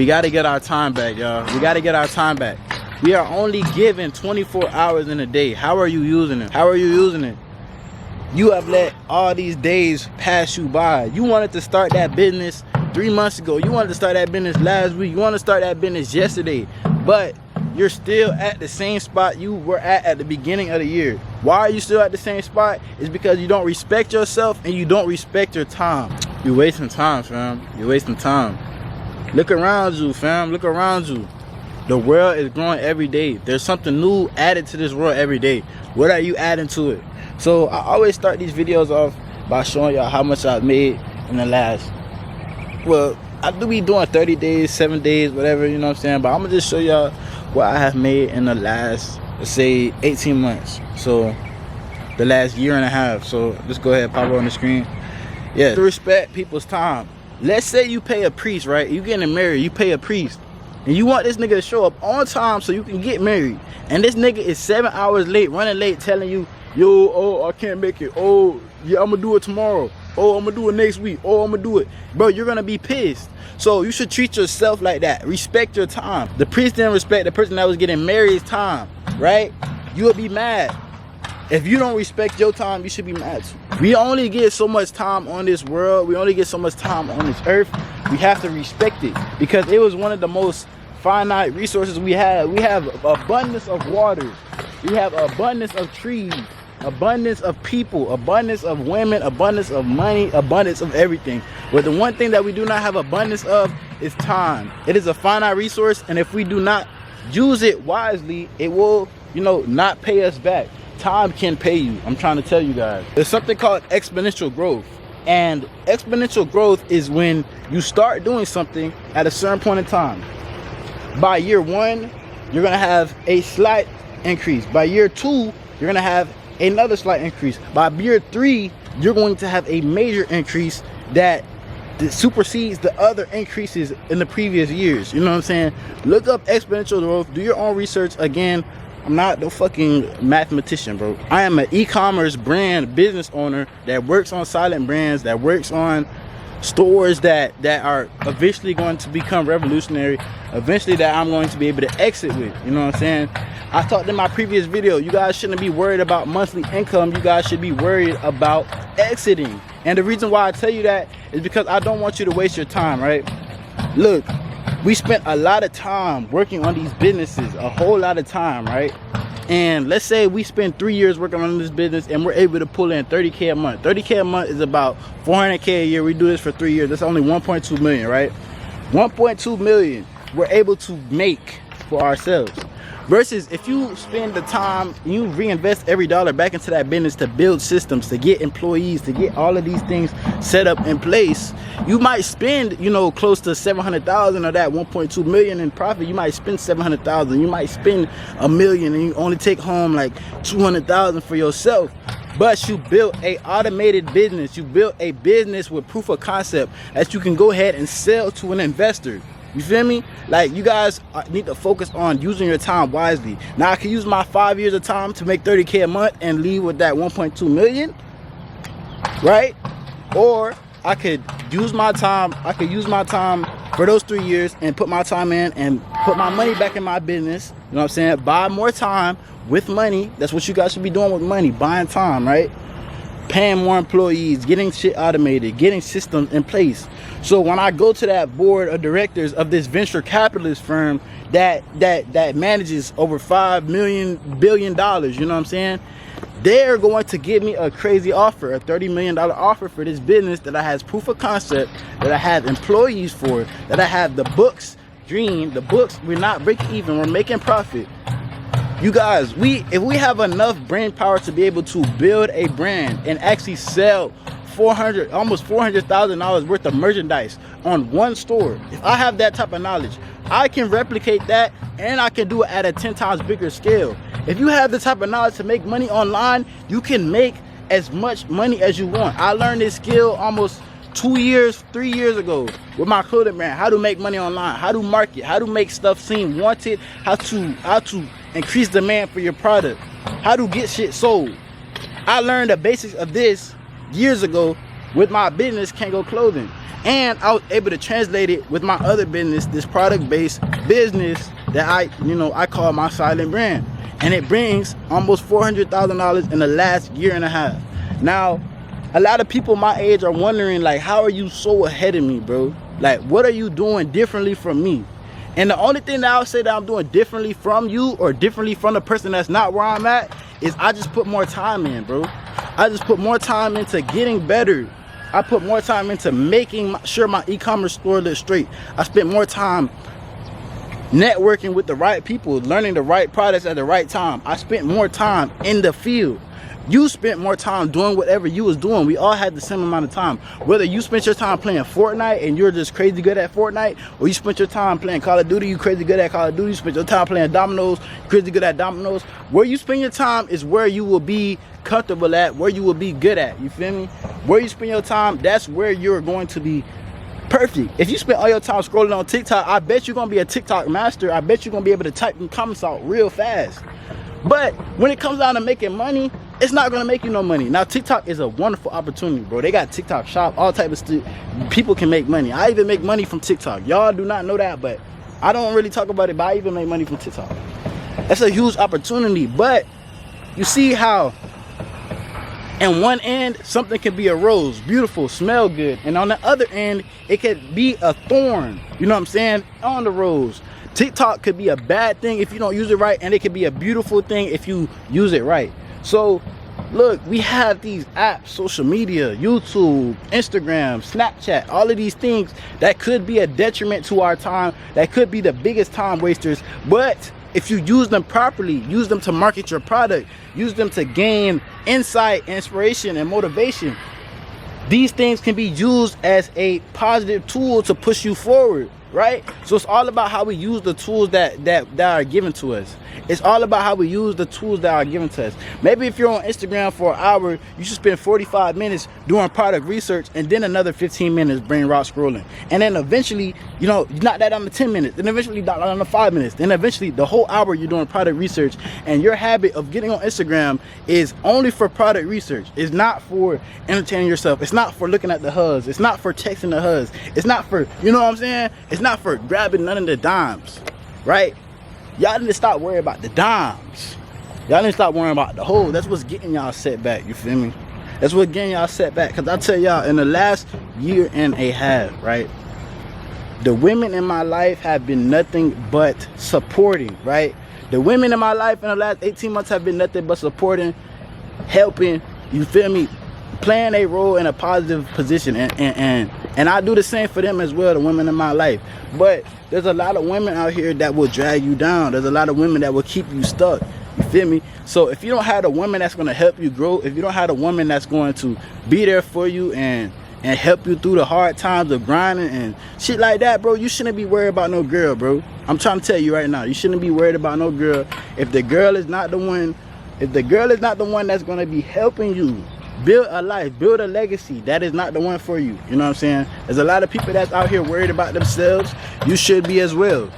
We got to get our time back, y'all. We got to get our time back. We are only given 24 hours in a day. How are you using it? How are you using it? You have let all these days pass you by. You wanted to start that business 3 months ago. You wanted to start that business last week. You want to start that business yesterday. But you're still at the same spot you were at the beginning of the year. Why are you still at the same spot? It's because you don't respect yourself and you don't respect your time. You're wasting time, fam. You're wasting time. Look around you, fam. Look around you. The world is growing every day. There's something new added to this world every day. What are you adding to it? So I always start these videos off by showing y'all how much I've made in the last, well, I do be doing 30 days, 7 days, whatever, you know what I'm saying? But I'm gonna just show y'all what I have made in the last, let's say, 18 months. So the last year and a half. So just go ahead, pop it on the screen. Yeah, to respect people's time. Let's say you pay a priest, right? You getting married, you pay a priest. And you want this nigga to show up on time so you can get married. And this nigga is 7 hours late, running late, telling you, yo, oh, I can't make it. Oh, yeah, I'm gonna do it tomorrow. Oh, I'm gonna do it next week. Oh, I'm gonna do it. Bro, you're gonna be pissed. So you should treat yourself like that. Respect your time. The priest didn't respect the person that was getting married's time, right? You'll be mad. If you don't respect your time, you should be mad too. We only get so much time on this world. We only get so much time on this earth. We have to respect it because it was one of the most finite resources we have. We have abundance of water. We have abundance of trees, abundance of people, abundance of women, abundance of money, abundance of everything. But the one thing that we do not have abundance of is time. It is a finite resource, and if we do not use it wisely, it will, you know, not pay us back. Time can pay you. I'm trying to tell you guys. There's something called exponential growth. And exponential growth is when you start doing something at a certain point in time. By year 1, you're gonna have a slight increase. By year 2, you're gonna have another slight increase. By year 3, you're going to have a major increase that supersedes the other increases in the previous years. You know what I'm saying? Look up exponential growth. Do your own research. Again, I'm not no fucking mathematician, bro. I am an e-commerce brand business owner that works on silent brands, that works on stores that are eventually going to become revolutionary, eventually that I'm going to be able to exit with. You know what I'm saying? I talked in my previous video, you guys shouldn't be worried about monthly income. You guys should be worried about exiting. And the reason why I tell you that is because I don't want you to waste your time, right? Look, we spent a lot of time working on these businesses, a whole lot of time, right? And let's say we spend 3 years working on this business and we're able to pull in 30K a month. 30K a month is about 400K a year. We do this for 3 years. That's only 1.2 million, right? 1.2 million we're able to make for ourselves. Versus if you spend the time, you reinvest every dollar back into that business to build systems, to get employees, to get all of these things set up in place, you might spend, you know, close to 700,000 of that 1.2 million in profit. You might spend 700,000. You might spend $1 million and you only take home like 200,000 for yourself. But you built a automated business. You built a business with proof of concept that you can go ahead and sell to an investor. You feel me? Like, you guys need to focus on using your time wisely. Now I can use my 5 years of time to make 30K a month and leave with that 1.2 million, right? Or I could use my time. I could use my time for those 3 years and put my time in and put my money back in my business. You know what I'm saying? Buy more time with money. That's what you guys should be doing with money, buying time, right? Paying more employees, getting shit automated, getting systems in place. So when I go to that board of directors of this venture capitalist firm that manages over $5 billion, you know what I'm saying? They're going to give me a crazy offer, a $30 million offer for this business that I have proof of concept, that I have employees for, that I have the books green, the books, we're not breaking even, we're making profit. You guys, if we have enough brain power to be able to build a brand and actually sell almost $400,000 worth of merchandise on one store, if I have that type of knowledge, I can replicate that and I can do it at a 10 times bigger scale. If you have the type of knowledge to make money online, you can make as much money as you want. I learned this skill almost 3 years ago with my clothing brand. How to make money online, how to market, how to make stuff seem wanted, how to increase demand for your product, how to get shit sold. I learned the basics of this years ago with my business, Kango Clothing. And I was able to translate it with my other business, this product-based business that I call my silent brand. And it brings almost $400,000 in the last year and a half. Now, a lot of people my age are wondering, like, how are you so ahead of me, bro? Like, what are you doing differently from me? And the only thing that I'll say that I'm doing differently from you or differently from the person that's not where I'm at is I just put more time in, bro. I just put more time into getting better. I put more time into making sure my e-commerce store looks straight. I spent more time networking with the right people, learning the right products at the right time. I spent more time in the field. You spent more time doing whatever you was doing. We all had the same amount of time. Whether you spent your time playing Fortnite and you're just crazy good at Fortnite, or you spent your time playing Call of Duty, you crazy good at Call of Duty, you spent your time playing dominoes, crazy good at dominoes. Where you spend your time is where you will be comfortable at, where you will be good at. You feel me? Where you spend your time, that's where you're going to be perfect. If you spend all your time scrolling on TikTok, I bet you're gonna be a TikTok master. I bet you're gonna be able to type them comments out real fast. But when it comes down to making money, it's not gonna make you no money. Now, TikTok is a wonderful opportunity, bro. They got TikTok shop, all type of stuff. People can make money. I even make money from TikTok. Y'all do not know that, but I don't really talk about it, but I even make money from TikTok. That's a huge opportunity. But you see how in one end, something can be a rose, beautiful, smell good. And on the other end, it could be a thorn, you know what I'm saying, on the rose. TikTok could be a bad thing if you don't use it right, and it could be a beautiful thing if you use it right. So, look, we have these apps, social media, YouTube, Instagram, Snapchat, all of these things that could be a detriment to our time, that could be the biggest time wasters. But if you use them properly, use them to market your product, use them to gain insight, inspiration, and motivation, these things can be used as a positive tool to push you forward, right? So it's all about how we use the tools that are given to us. It's all about how we use the tools that are given to us. Maybe if you're on Instagram for an hour, you should spend 45 minutes doing product research and then another 15 minutes brain rot scrolling. And then eventually, you know, you knock that down to 10 minutes, then eventually knock that down to 5 minutes. Then eventually the whole hour you're doing product research, and your habit of getting on Instagram is only for product research. It's not for entertaining yourself. It's not for looking at the hubs. It's not for texting the hubs. It's not for, you know what I'm saying? It's not for grabbing none of the dimes, right? Y'all need to stop worrying about the dimes. Y'all need to stop worrying about the hole. That's what's getting y'all set back, you feel me? That's what's getting y'all set back. Because I tell y'all, in the last year and a half, right, the women in my life have been nothing but supporting, right? The women in my life in the last 18 months have been nothing but supporting, helping, you feel me, playing a role in a positive position. And I do the same for them as well, the women in my life. But there's a lot of women out here that will drag you down. There's a lot of women that will keep you stuck. You feel me? So if you don't have a woman that's going to help you grow, if you don't have a woman that's going to be there for you and help you through the hard times of grinding and shit like that, bro, you shouldn't be worried about no girl, bro. I'm trying to tell you right now, you shouldn't be worried about no girl. If the girl is not the one, that's going to be helping you build a life, build a legacy, that is not the one for you. You know what I'm saying? There's a lot of people that's out here worried about themselves. You should be as well.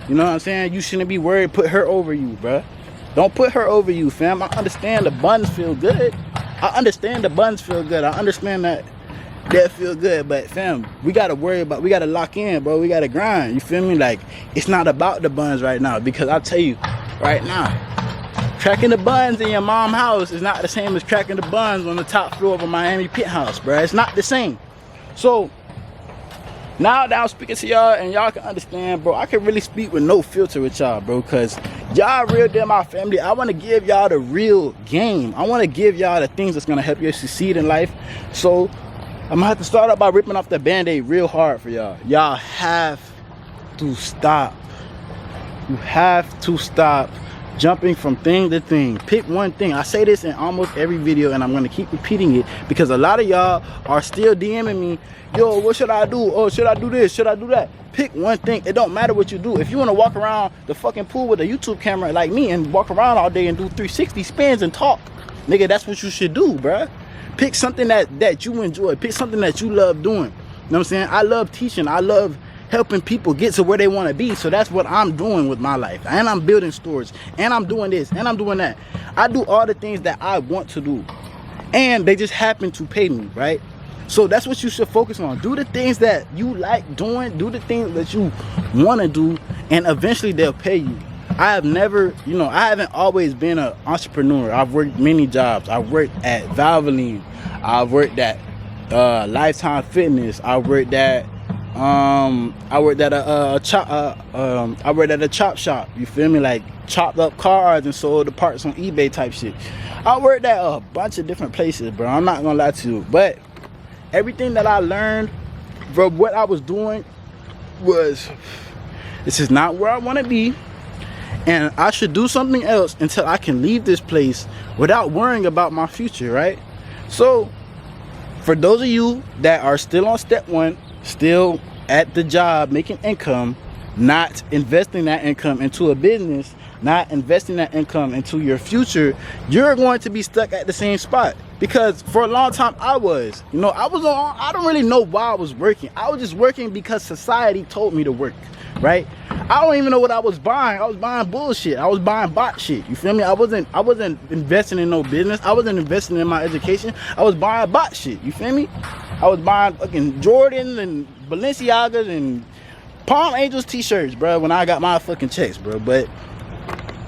You know what I'm saying? You shouldn't be worried. Put her over you, bruh. Don't put her over you, fam. I understand the buns feel good. I understand the buns feel good. I understand that feel good. But fam, we gotta worry about, we gotta lock in, bro. We gotta grind. You feel me? Like, it's not about the buns right now. Because I'll tell you right now, cracking the buns in your mom's house is not the same as cracking the buns on the top floor of a Miami pit house, bro. It's not the same. So now that I'm speaking to y'all and y'all can understand, bro, I can really speak with no filter with y'all, bro, because y'all real deal my family. I want to give y'all the real game. I want to give y'all the things that's going to help you succeed in life. So I'm going to have to start out by ripping off the band-aid real hard for y'all. Y'all have to stop. You have to stop jumping from thing to thing. Pick one thing. I say this in almost every video, and I'm going to keep repeating it because a lot of y'all are still DMing me, yo, what should I do? Oh, should I do this? Should I do that? Pick one thing. It don't matter what you do. If you want to walk around the fucking pool with a YouTube camera like me and walk around all day and do 360 spins and talk, nigga, that's what you should do, bruh. Pick something that you enjoy. Pick something that you love doing. You know what I'm saying? I love teaching. I love helping people get to where they want to be. So that's what I'm doing with my life. And I'm building stores, and I'm doing this, and I'm doing that. I do all the things that I want to do, and they just happen to pay me, right? So that's what you should focus on. Do the things that you like doing, do the things that you want to do, and eventually they'll pay you. I have never, I haven't always been an entrepreneur. I've worked many jobs. I've worked at Valvoline. I've worked at Lifetime Fitness. I worked at a chop shop. You feel me? Like chopped up cars and sold the parts on eBay type shit. I worked at a bunch of different places, bro. I'm not gonna lie to you, but everything that I learned from what I was doing was, this is not where I want to be, and I should do something else until I can leave this place without worrying about my future, right? So for those of you that are still on step one, still at the job making income, not investing that income into a business, not investing that income into your future, you're going to be stuck at the same spot. Because for a long time I don't really know why I was working. I was just working because society told me to work, right? I don't even know what I was buying. I was buying bullshit. I was buying bot shit. You feel me? I wasn't investing in no business. I wasn't investing in my education. I was buying bot shit. You feel me? I was buying fucking Jordans and Balenciagas and Palm Angels t-shirts, bro, when I got my fucking checks, bro. But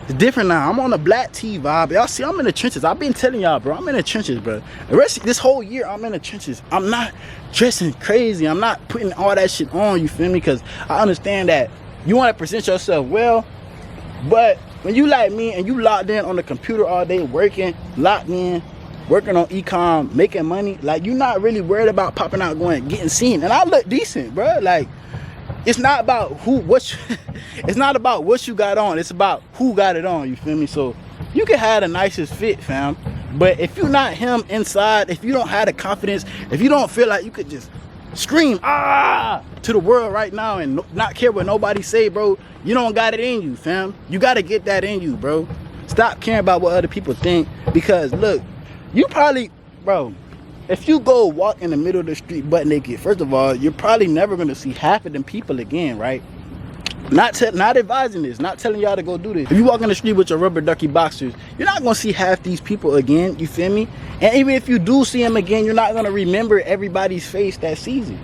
it's different now. I'm on a black tea vibe. Y'all see, I'm in the trenches. I've been telling y'all, bro. I'm in the trenches, bro. The rest of this whole year, I'm in the trenches. I'm not dressing crazy. I'm not putting all that shit on, you feel me? Because I understand that you want to present yourself well, but when you like me and you locked in on the computer all day working, locked in, working on ecom, making money, like, you're not really worried about popping out, going, getting seen. And I look decent, bro. Like, it's not about it's not about what you got on. It's about who got it on, you feel me? So you can have the nicest fit, fam, but if you're not him inside, if you don't have the confidence, if you don't feel like you could just scream to the world right now and not care what nobody say, bro, you don't got it in you, fam. You got to get that in you, bro. Stop caring about what other people think, because look, you probably, bro, if you go walk in the middle of the street butt naked, first of all, you're probably never going to see half of them people again, right? Not advising this, not telling y'all to go do this. If you walk in the street with your rubber ducky boxers, you're not going to see half these people again, you feel me? And even if you do see them again, you're not going to remember everybody's face that sees it.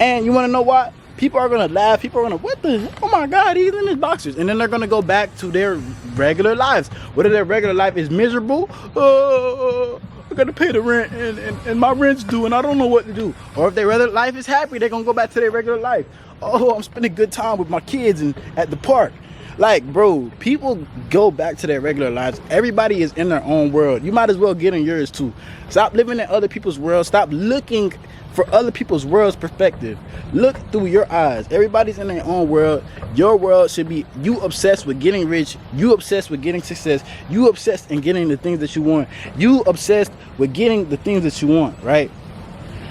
And you want to know why? People are going to laugh. People are going to, what the, oh my God, he's in his boxers. And then they're going to go back to their regular lives. Whether their regular life is miserable, I got to pay the rent and my rent's due and I don't know what to do. Or if their regular life is happy, they're going to go back to their regular life. Oh, I'm spending good time with my kids and at the park. Like, bro, people go back to their regular lives. Everybody is in their own world. You might as well get in yours too. Stop living in other people's worlds. Stop looking for other people's world's perspective. Look through your eyes. Everybody's in their own world. Your world should be you obsessed with getting rich. You obsessed with getting success. You obsessed in getting the things that you want. You obsessed with getting the things that you want, right?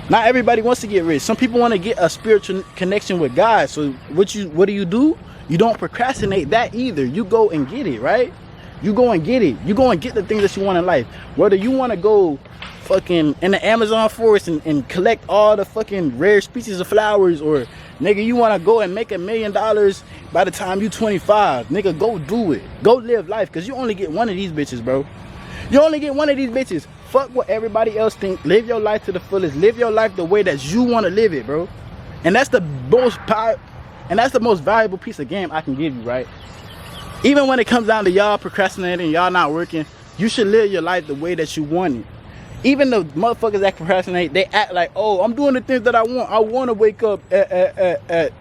Not everybody wants to get rich. Some people want to get a spiritual connection with God. So what do? You don't procrastinate that either. You go and get it, right? You go and get it. You go and get the things that you want in life. Whether you want to go fucking in the Amazon forest and collect all the fucking rare species of flowers, or nigga, you want to go and make $1 million by the time you 25, nigga, go do it. Go live life, because you only get one of these bitches, bro. You only get one of these bitches. Fuck what everybody else think. Live your life to the fullest. Live your life the way that you want to live it, bro. And that's the most valuable piece of game I can give you, right? Even when it comes down to y'all procrastinating, y'all not working, you should live your life the way that you want it. Even the motherfuckers that procrastinate, they act like, oh, I'm doing the things that I want. I want to wake up at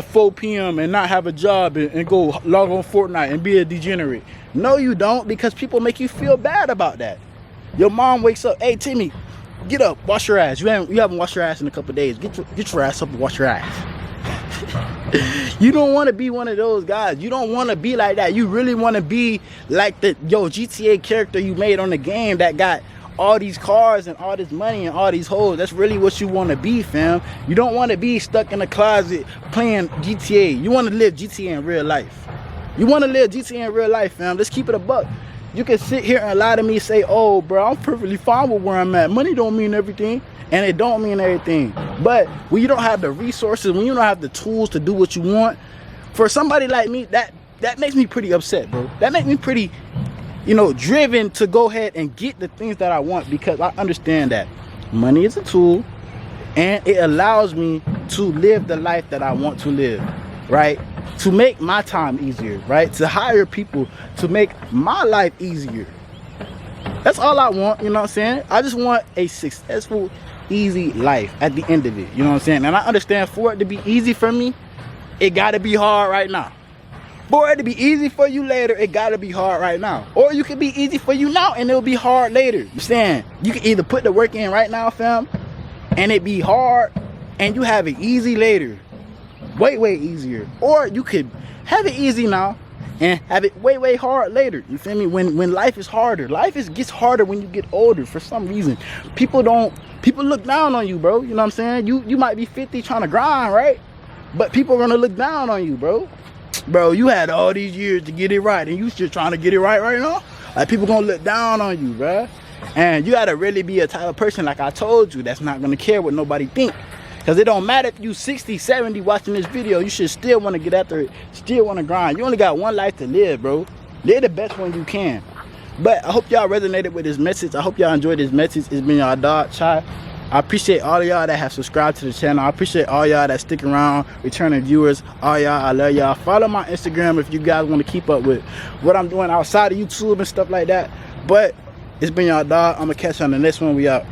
4 p.m. and not have a job and go log on Fortnite and be a degenerate. No, you don't, because people make you feel bad about that. Your mom wakes up, hey, Timmy, get up, wash your ass. You haven't washed your ass in a couple of days. Get your ass up and wash your ass. You don't want to be one of those guys. You don't want to be like that. You really want to be like the GTA character you made on the game that got all these cars and all this money and all these hoes. That's really what you want to be, fam. You don't want to be stuck in a closet playing GTA. You want to live GTA in real life. You want to live GTA in real life, fam. Let's keep it a buck. You can sit here and lie to me, say, oh, bro, I'm perfectly fine with where I'm at. Money don't mean everything. And it don't mean everything. But when you don't have the resources, when you don't have the tools to do what you want, for somebody like me, that makes me pretty upset, bro. That makes me pretty, driven to go ahead and get the things that I want, because I understand that Money is a tool, and it allows me to live the life that I want to live, right? To make my time easier, right? To hire people to make my life easier. That's all I want, you know what I'm saying? I just want a successful, easy life at the end of it, you know what I'm saying? And I understand for it to be easy for me, it gotta be hard right now. For it to be easy for you later, it gotta be hard right now. Or you can be easy for you now and it'll be hard later. You understand? You can either put the work in right now, fam, and it be hard, and you have it easy later. Way easier. Or you could have it easy now and have it way hard later. You feel me? When life is harder. Gets harder when you get older for some reason. People look down on you, bro. You know what I'm saying? You might be 50 trying to grind, right? But people are gonna look down on you, bro. Bro, you had all these years to get it right, and you still trying to get it right now? Like, people gonna look down on you, bro. And you gotta really be a type of person, like I told you, that's not gonna care what nobody think. Because it don't matter if you 60, 70 watching this video, you should still want to get after it, still want to grind. You only got one life to live, bro. Live the best one you can. But I hope y'all resonated with this message. I hope y'all enjoyed this message. It's been y'all dog, Chai. I appreciate all of y'all that have subscribed to the channel. I appreciate all y'all that stick around, returning viewers. All y'all, I love y'all. Follow my Instagram if you guys want to keep up with what I'm doing outside of YouTube and stuff like that. But it's been y'all dog. I'm going to catch you on the next one. We out.